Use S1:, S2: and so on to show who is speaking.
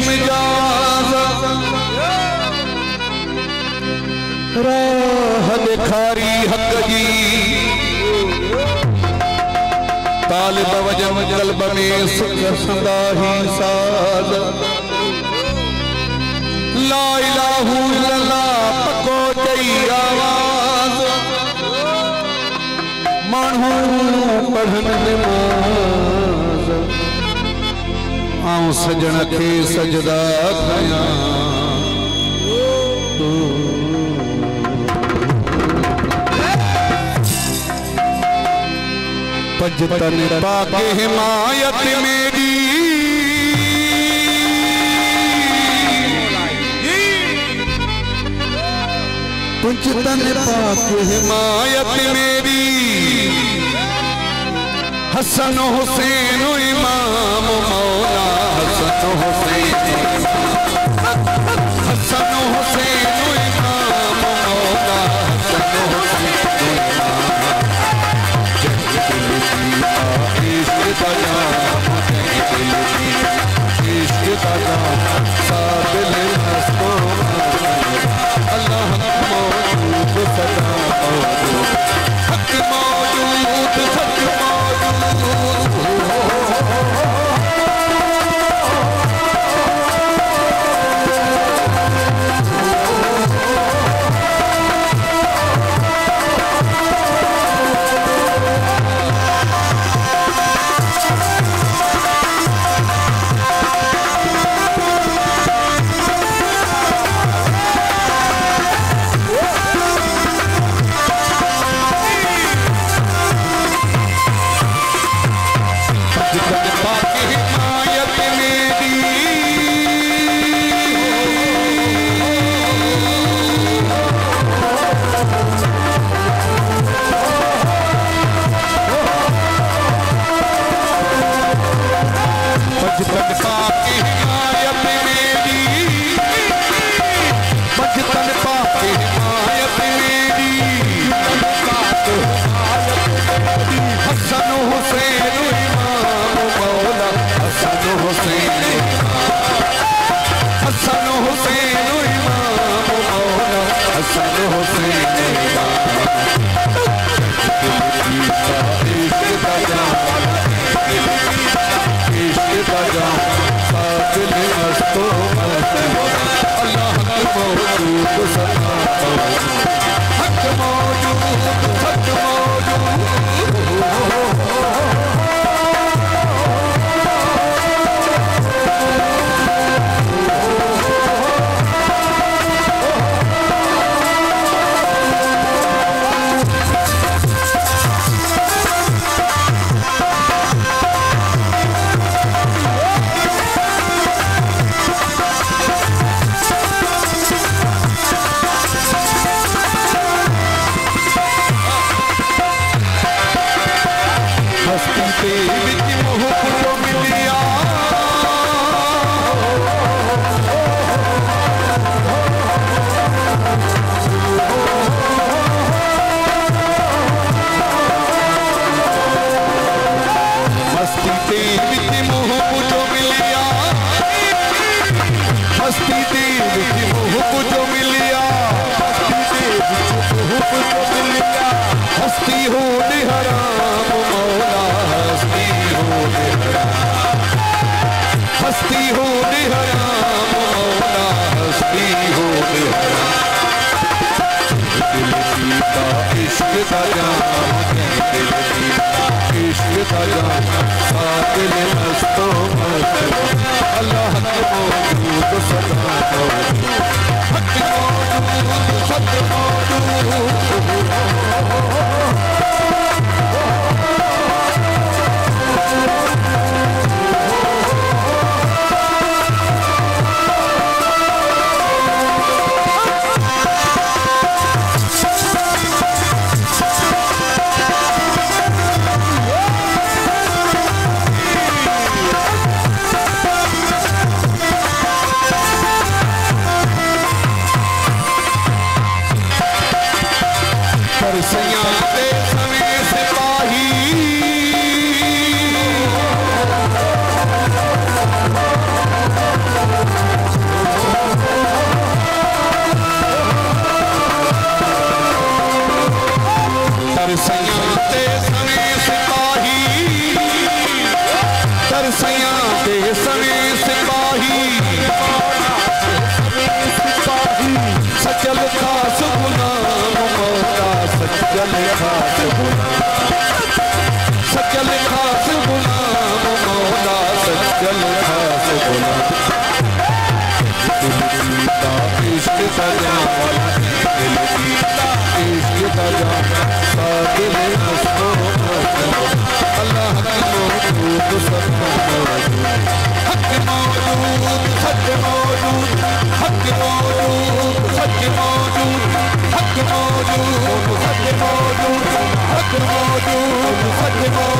S1: मिजाज राह दिखारी हक जी तालिब वजम कल्ब में सुख सदा ही साज ला इलाहा इल्लल्लाह पको चई आवाज मानू पढ़न नमाज आऊं सजन के सजदा कया पंजतन पाके हिमायत मेरी पंजतन पाके हिमायत मेरी हसन हुसैन इमाम मौला हसन हुसैन इमाम मौला हसन हुसैन इश्क दादा साबिल हस्तो अल्लाह मौजूद सदा हक मौजूद सच तरसैयां ते सवे सिपाही, तरसैयां ते सवे सिपाही, सचल खास गुलाम मौला, सचल खास गुलाम, सचल खास गुलाम मौला, सचल खास गुलाम। इश्क सजा, दिल कीता इश्क सजा, सादिल मस्तो अल्लाह की मौजूद सब मौजूद, हक मौजूद सच मौजूद, हक मौजूद सच मौजूद, हक मौजूद सच मौजूद, हक मौजूद सच मौजूद।